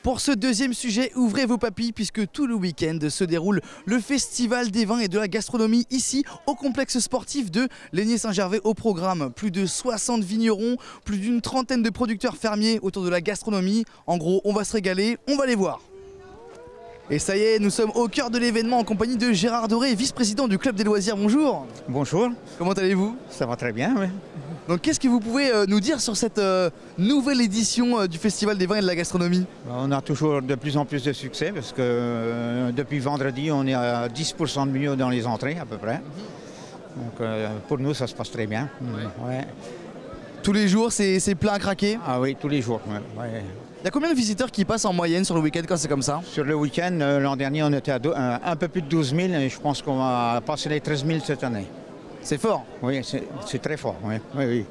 Pour ce deuxième sujet, ouvrez vos papilles puisque tout le week-end se déroule le Festival des vins et de la gastronomie ici au complexe sportif de Lénier-Saint-Gervais. Au programme, plus de 60 vignerons, plus d'une trentaine de producteurs fermiers autour de la gastronomie. En gros, on va se régaler, on va les voir. Et ça y est, nous sommes au cœur de l'événement en compagnie de Gérard Doré, vice-président du Club des Loisirs. Bonjour. Bonjour. Comment allez-vous? Ça va très bien, oui. Donc qu'est-ce que vous pouvez nous dire sur cette nouvelle édition du Festival des vins et de la gastronomie? On a toujours de plus en plus de succès parce que depuis vendredi, on est à 10% de mieux dans les entrées à peu près. Donc pour nous, ça se passe très bien. Ouais. Tous les jours, c'est plein à craquer? Ah oui, tous les jours. Ouais. Il y a combien de visiteurs qui passent en moyenne sur le week-end quand c'est comme ça? Sur le week-end, l'an dernier, on était à un peu plus de 12 000 et je pense qu'on va passer les 13 000 cette année. C'est fort. Oui, c'est très fort. Oui.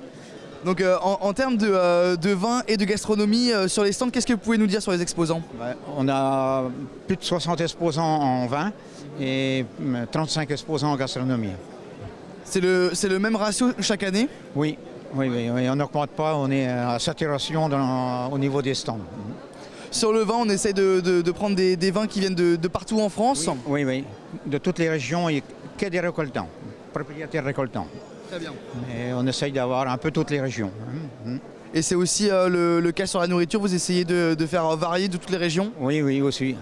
Donc en termes de vin et de gastronomie sur les stands, qu'est-ce que vous pouvez nous dire sur les exposants? On a plus de 60 exposants en vin et 35 exposants en gastronomie. C'est le même ratio chaque année? Oui, on n'augmente pas, on est à saturation au niveau des stands. Sur le vin, on essaie de prendre des vins qui viennent de partout en France? Oui, de toutes les régions et que des récoltants, propriétaires récoltants. Très bien. Et on essaye d'avoir un peu toutes les régions. Et c'est aussi le cas sur la nourriture, vous essayez de faire varier de toutes les régions? Oui, aussi.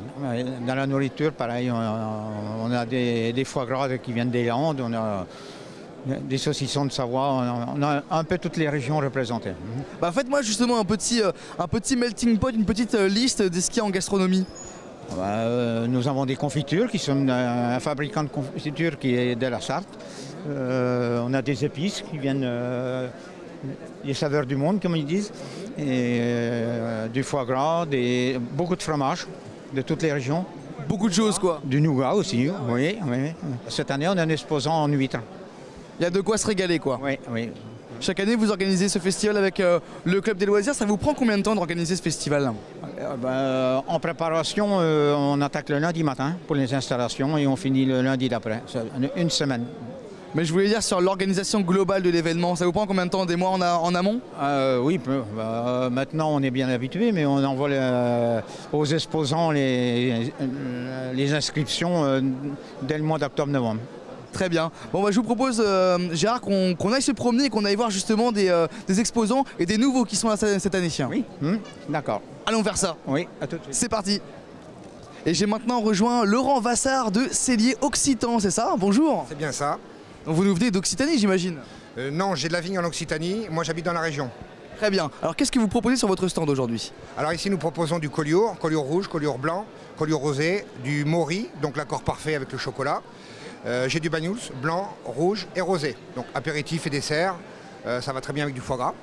Dans la nourriture, pareil, on a des foie gras qui viennent des Landes, on a des saucissons de Savoie, on a un peu toutes les régions représentées. Faites-moi justement un petit melting pot, une petite liste de ce qu'il y a en gastronomie. Nous avons des confitures qui sont un fabricant de confitures qui est de la Sarthe. On a des épices qui viennent des saveurs du monde, comme ils disent, et du foie gras, beaucoup de fromages de toutes les régions. Beaucoup de choses quoi. Du nougat aussi, oui. Cette année, on a un exposant en huîtres. Il y a de quoi se régaler quoi. Oui. Chaque année, vous organisez ce festival avec le Club des Loisirs. Ça vous prend combien de temps d'organiser ce festival? En préparation, on attaque le lundi matin pour les installations et on finit le lundi d'après. C'est une semaine. Mais je voulais dire sur l'organisation globale de l'événement, ça vous prend combien de temps? Des mois en amont? Oui, maintenant on est bien habitué, mais on envoie aux exposants les inscriptions dès le mois d'octobre-novembre. Très bien. Bon, je vous propose, Gérard, qu'on aille se promener et qu'on aille voir justement des exposants et des nouveaux qui sont là cette année. Oui, d'accord. Allons faire ça. Oui, à tout de suite. C'est parti. Et j'ai maintenant rejoint Laurent Vassard de Cellier Occitan, c'est ça? Bonjour. C'est bien ça. Donc vous nous venez d'Occitanie, j'imagine? Non, j'ai de la vigne en Occitanie. Moi, j'habite dans la région. Très bien. Alors qu'est-ce que vous proposez sur votre stand aujourd'hui? Alors ici, nous proposons du collioure rouge, collioure blanc, collioure rosé, du mori, donc l'accord parfait avec le chocolat. J'ai du bagnouls, blanc, rouge et rosé. Donc apéritif et dessert, ça va très bien avec du foie gras.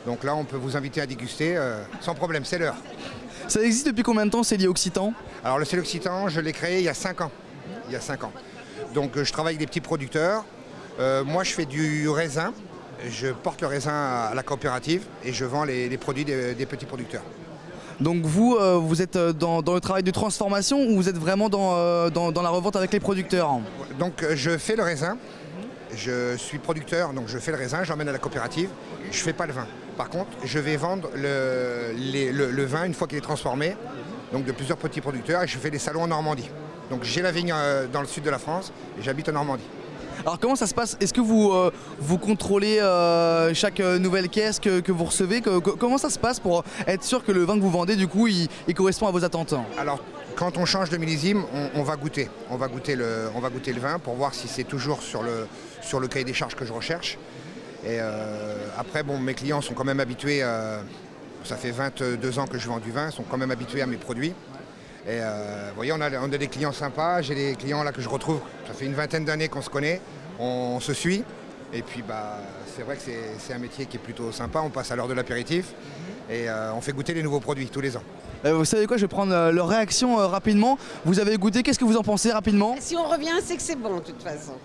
Donc là, on peut vous inviter à déguster sans problème, c'est l'heure. Ça existe depuis combien de temps, Cellier Occitan? Alors le Cellier Occitan, je l'ai créé il y a 5 ans. Donc je travaille avec des petits producteurs. Moi, je fais du raisin. Je porte le raisin à la coopérative et je vends les produits des petits producteurs. Donc vous êtes dans le travail de transformation ou vous êtes vraiment dans la revente avec les producteurs? Donc je fais le raisin, je suis producteur, donc je fais le raisin, j'emmène à la coopérative, je ne fais pas le vin. Par contre, je vais vendre le vin une fois qu'il est transformé, donc de plusieurs petits producteurs, et je fais des salons en Normandie. Donc j'ai la vigne dans le sud de la France et j'habite en Normandie. Alors comment ça se passe? Est-ce que vous contrôlez chaque nouvelle caisse que vous recevez? Comment ça se passe pour être sûr que le vin que vous vendez, du coup, il correspond à vos attentes? Alors, quand on change de millésime, on va goûter. On va goûter le vin pour voir si c'est toujours sur le cahier des charges que je recherche. Et après, mes clients sont quand même habitués, ça fait 22 ans que je vends du vin, sont quand même habitués à mes produits. Et vous voyez, on a des clients sympas, j'ai des clients là que je retrouve, ça fait une vingtaine d'années qu'on se connaît, on se suit. Et puis c'est vrai que c'est un métier qui est plutôt sympa, on passe à l'heure de l'apéritif et on fait goûter les nouveaux produits tous les ans. Vous savez quoi, je vais prendre leur réaction rapidement. Vous avez goûté, qu'est-ce que vous en pensez rapidement? Si on revient, c'est que c'est bon de toute façon.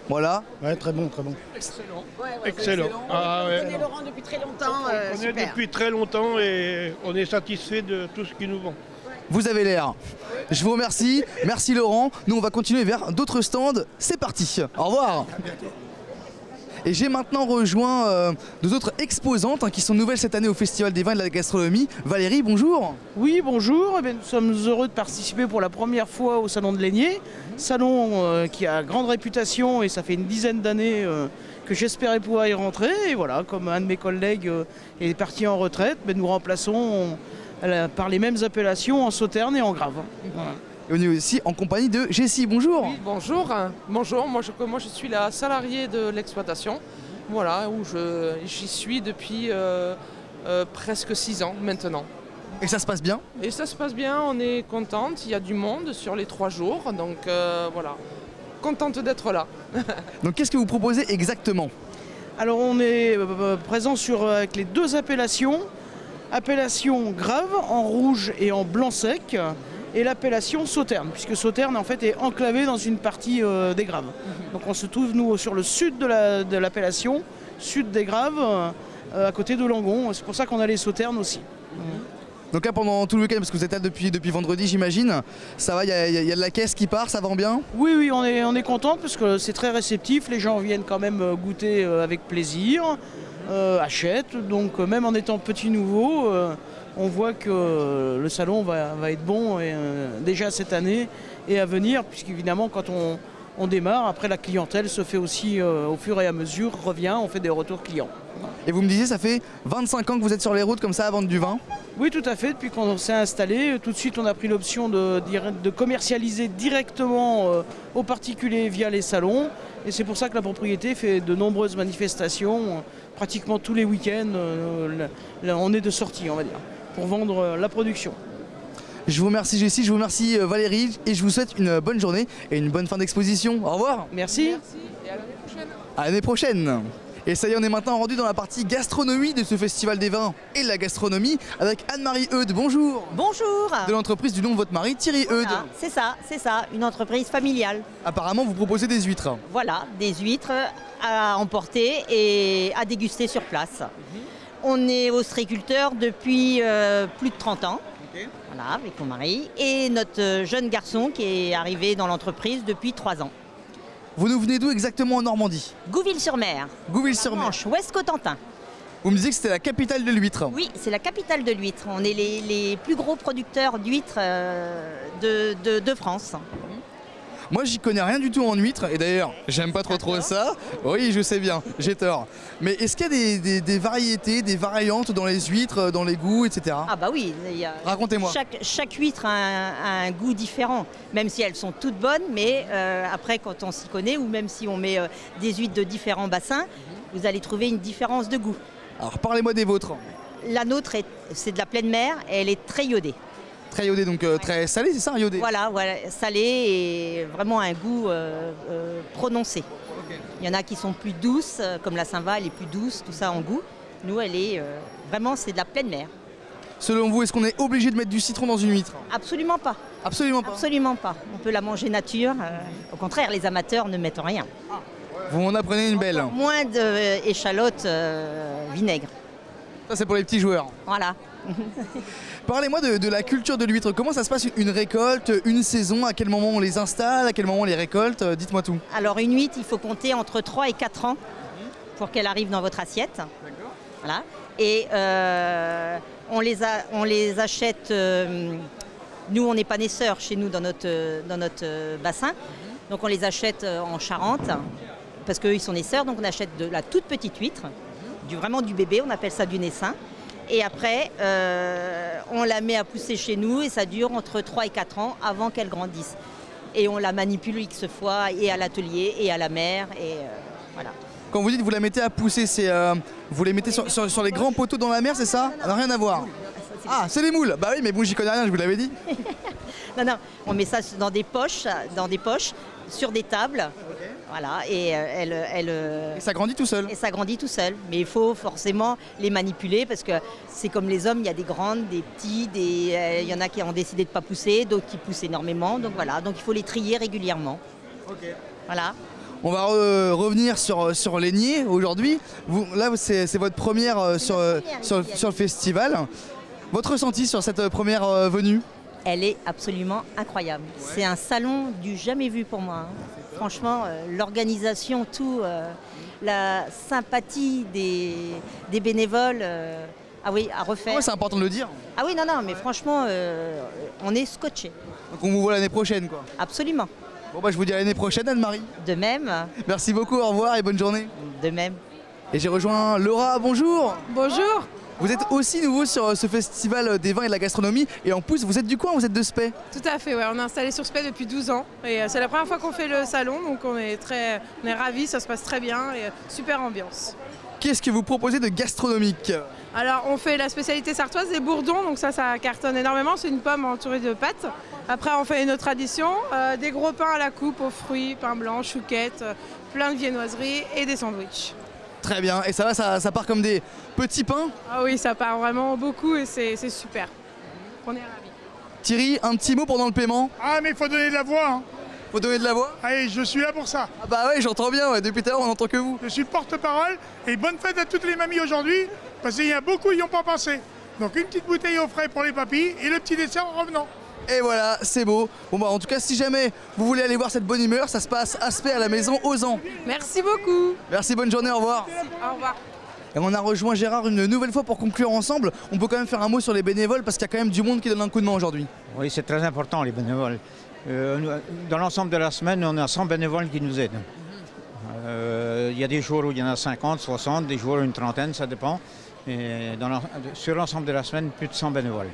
Voilà. Ouais, très bon. Excellent. Excellent. On connaît Laurent depuis très longtemps. On connaît depuis très longtemps et on est satisfait de tout ce qu'il nous vend. Vous avez l'air. Je vous remercie. Merci Laurent. Nous, on va continuer vers d'autres stands. C'est parti. Au revoir. Et j'ai maintenant rejoint deux autres exposantes qui sont nouvelles cette année au Festival des vins et de la gastronomie. Valérie, bonjour. Oui, bonjour. Eh bien, nous sommes heureux de participer pour la première fois au Salon de l'Aigné. Salon qui a grande réputation et ça fait une dizaine d'années que j'espérais pouvoir y rentrer. Et voilà, comme un de mes collègues est parti en retraite, nous remplaçons par les mêmes appellations en Sauterne et en Grave. Voilà. Et on est aussi en compagnie de Jessie, bonjour. Oui, bonjour. Bonjour, moi je suis la salariée de l'exploitation, voilà, où j'y suis depuis presque 6 ans maintenant. Et ça se passe bien? Et ça se passe bien, on est contente, il y a du monde sur les 3 jours, donc voilà, contente d'être là. Donc qu'est-ce que vous proposez exactement? Alors on est présent avec les deux appellations. Appellation Grave en rouge et en blanc sec. Et l'appellation Sauterne, puisque Sauterne en fait est enclavée dans une partie des Graves. Donc on se trouve nous sur le sud de l'appellation, sud des Graves, à côté de Langon. C'est pour ça qu'on a les Sauternes aussi. Donc là pendant tout le week-end, parce que vous êtes là depuis vendredi j'imagine, ça va, il y a de la caisse qui part, ça vend bien? Oui, on est content parce que c'est très réceptif, les gens viennent quand même goûter avec plaisir, achètent, donc même en étant petit nouveau, on voit que le salon va être bon déjà cette année et à venir, puisqu'évidemment quand on démarre, après la clientèle se fait aussi au fur et à mesure, revient, on fait des retours clients. Et vous me disiez, ça fait 25 ans que vous êtes sur les routes comme ça à vendre du vin? Oui, tout à fait, depuis qu'on s'est installé, tout de suite on a pris l'option de commercialiser directement aux particuliers via les salons. Et c'est pour ça que la propriété fait de nombreuses manifestations, pratiquement tous les week-ends, on est de sortie, on va dire, pour vendre la production. Je vous remercie Jessie, je vous remercie Valérie et je vous souhaite une bonne journée et une bonne fin d'exposition. Au revoir. Merci. Merci et à l'année prochaine. À l'année prochaine. Et ça y est, on est maintenant rendu dans la partie gastronomie de ce Festival des vins et de la gastronomie avec Anne-Marie Eudes. Bonjour. Bonjour. De l'entreprise du nom de votre mari, Thierry Eudes. Voilà, c'est ça, une entreprise familiale. Apparemment, vous proposez des huîtres. Voilà, des huîtres à emporter et à déguster sur place. On est ostréiculteur depuis plus de 30 ans. Voilà, avec mon mari. Et notre jeune garçon qui est arrivé dans l'entreprise depuis 3 ans. Vous nous venez d'où exactement en Normandie? Gouville-sur-Mer. Gouville-sur-Mer. Ouest Cotentin. Vous me disiez que c'était la capitale de l'huître. Oui, c'est la capitale de l'huître. On est les plus gros producteurs d'huîtres de France. Moi, j'y connais rien du tout en huîtres et d'ailleurs, j'aime pas trop ça. Oui, je sais bien, j'ai tort. Mais est-ce qu'il y a des variétés, des variantes dans les huîtres, dans les goûts, etc. Ah bah oui. Racontez-moi. Chaque huître a un goût différent, même si elles sont toutes bonnes, mais après quand on s'y connaît, ou même si on met des huîtres de différents bassins, vous allez trouver une différence de goût. Alors parlez-moi des vôtres. La nôtre, c'est de la pleine mer et elle est très iodée. Très iodé, donc très salé, c'est ça, un iodé? Voilà, salé et vraiment un goût prononcé. Okay. Il y en a qui sont plus douces, comme la Saint-Va, elle est plus douce, tout ça en goût. Nous, elle est vraiment, c'est de la pleine mer. Selon vous, est-ce qu'on est obligé de mettre du citron dans une huître? Absolument pas. Absolument pas? Absolument pas. On peut la manger nature. Au contraire, les amateurs ne mettent rien. Vous m'en apprenez une belle. Moins d'échalotes vinaigre. Ça, c'est pour les petits joueurs. Voilà. Parlez-moi de la culture de l'huître. Comment ça se passe une récolte, une saison? À quel moment on les installe? À quel moment on les récolte? Dites-moi tout. Alors une huître, il faut compter entre 3 et 4 ans pour qu'elle arrive dans votre assiette. D'accord. Voilà. Et on les achète. Nous, on n'est pas naisseurs chez nous dans notre bassin. Donc on les achète en Charente parce qu'eux, ils sont naisseurs. Donc on achète de la toute petite huître, vraiment du bébé. On appelle ça du naissin. Et après, on la met à pousser chez nous et ça dure entre 3 et 4 ans avant qu'elle grandisse. Et on la manipule X fois et à l'atelier et à la mer. Et voilà. Quand vous dites vous la mettez à pousser, c'est vous les mettez sur les grands poteaux dans la mer, c'est ça? Non, rien à voir. Ah, c'est les moules. Bah oui, mais bon, j'y connais rien, je vous l'avais dit. Non, on met ça dans des poches, sur des tables. Okay. Voilà, et et ça grandit tout seul. Et ça grandit tout seul. Mais il faut forcément les manipuler parce que c'est comme les hommes, il y a des grandes, des petits, il y en a qui ont décidé de ne pas pousser, d'autres qui poussent énormément. Donc voilà, donc il faut les trier régulièrement. Ok. Voilà. On va revenir sur l'Aigné aujourd'hui. Là, c'est votre première sur le festival. Votre ressenti sur cette première venue? Elle est absolument incroyable. Ouais. C'est un salon du jamais vu pour moi. Franchement, l'organisation, tout, la sympathie des bénévoles. Ah oui, à refaire. Ouais, c'est important de le dire. Ah oui, non, mais franchement, on est scotché. Donc on vous voit l'année prochaine, quoi. Absolument. Bon bah je vous dis à l'année prochaine, Anne-Marie. De même. Merci beaucoup, au revoir et bonne journée. De même. Et j'ai rejoint Laura, bonjour. Bonjour. Vous êtes aussi nouveau sur ce festival des vins et de la gastronomie et en plus vous êtes du coin, vous êtes de Spey. Tout à fait, ouais. On est installé sur Spey depuis 12 ans et c'est la première fois qu'on fait le salon, donc on est ravis, ça se passe très bien et super ambiance. Qu'est-ce que vous proposez de gastronomique? Alors on fait la spécialité sartoise des bourdons, donc ça cartonne énormément, c'est une pomme entourée de pâtes. Après on fait une autre tradition, des gros pains à la coupe aux fruits, pain blanc, chouquettes, plein de viennoiseries et des sandwichs. Très bien, et ça va, ça part comme des petits pains? Ah oui, ça part vraiment beaucoup et c'est super. On est ravis. Thierry, un petit mot pendant le paiement? Ah mais il faut donner de la voix hein. Faut donner de la voix? Allez, je suis là pour ça. Ah bah ouais, j'entends bien, ouais. Depuis tout à l'heure on n'entend que vous. Je suis porte-parole et bonne fête à toutes les mamies aujourd'hui, parce qu'il y a beaucoup qui n'y ont pas pensé. Donc une petite bouteille au frais pour les papilles et le petit dessert en revenant. Et voilà, c'est beau. Bon bah en tout cas, si jamais vous voulez aller voir cette bonne humeur, ça se passe à Spey à la maison Ozan. Merci beaucoup. Merci, bonne journée, au revoir. Au revoir. Et on a rejoint Gérard une nouvelle fois pour conclure ensemble. On peut quand même faire un mot sur les bénévoles parce qu'il y a quand même du monde qui donne un coup de main aujourd'hui. Oui, c'est très important les bénévoles. Dans l'ensemble de la semaine, on a 100 bénévoles qui nous aident. Il y a des jours où il y en a 50, 60, des jours où une trentaine, ça dépend. Et sur l'ensemble de la semaine, plus de 100 bénévoles.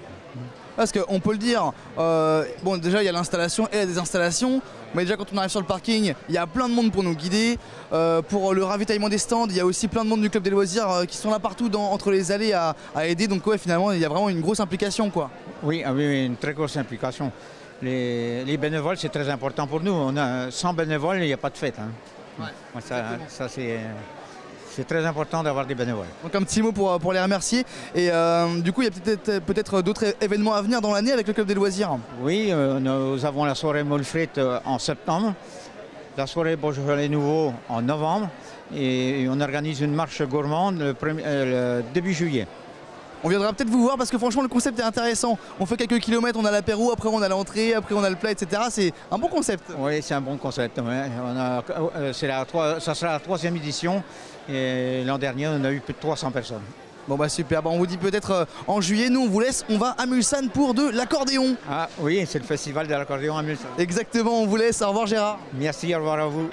Parce qu'on peut le dire, bon déjà il y a l'installation et la désinstallation, mais déjà quand on arrive sur le parking, il y a plein de monde pour nous guider. Pour le ravitaillement des stands, il y a aussi plein de monde du club des loisirs qui sont là partout entre les allées à aider. Donc ouais, finalement il y a vraiment une grosse implication, quoi. Oui, une très grosse implication. Les bénévoles, c'est très important pour nous. On a 100 bénévoles, il n'y a pas de fête. Hein. Ouais, ça c'est très important d'avoir des bénévoles. Donc un petit mot pour les remercier. Et du coup, il y a peut-être d'autres événements à venir dans l'année avec le club des loisirs. Oui, nous avons la soirée moule frite en septembre, la soirée Beaujolais nouveau en novembre et on organise une marche gourmande le début juillet. On viendra peut-être vous voir parce que franchement le concept est intéressant. On fait quelques kilomètres, on a l'apéro, après on a l'entrée, après on a le plat, etc. C'est un bon concept. Oui, c'est un bon concept. Ouais. Ça sera la 3e édition et l'an dernier on a eu plus de 300 personnes. Bon bah super, on vous dit peut-être en juillet, nous on vous laisse, on va à Mulsanne pour de l'accordéon. Ah oui, c'est le festival de l'accordéon à Mulsanne. Exactement, on vous laisse, au revoir Gérard. Merci, au revoir à vous.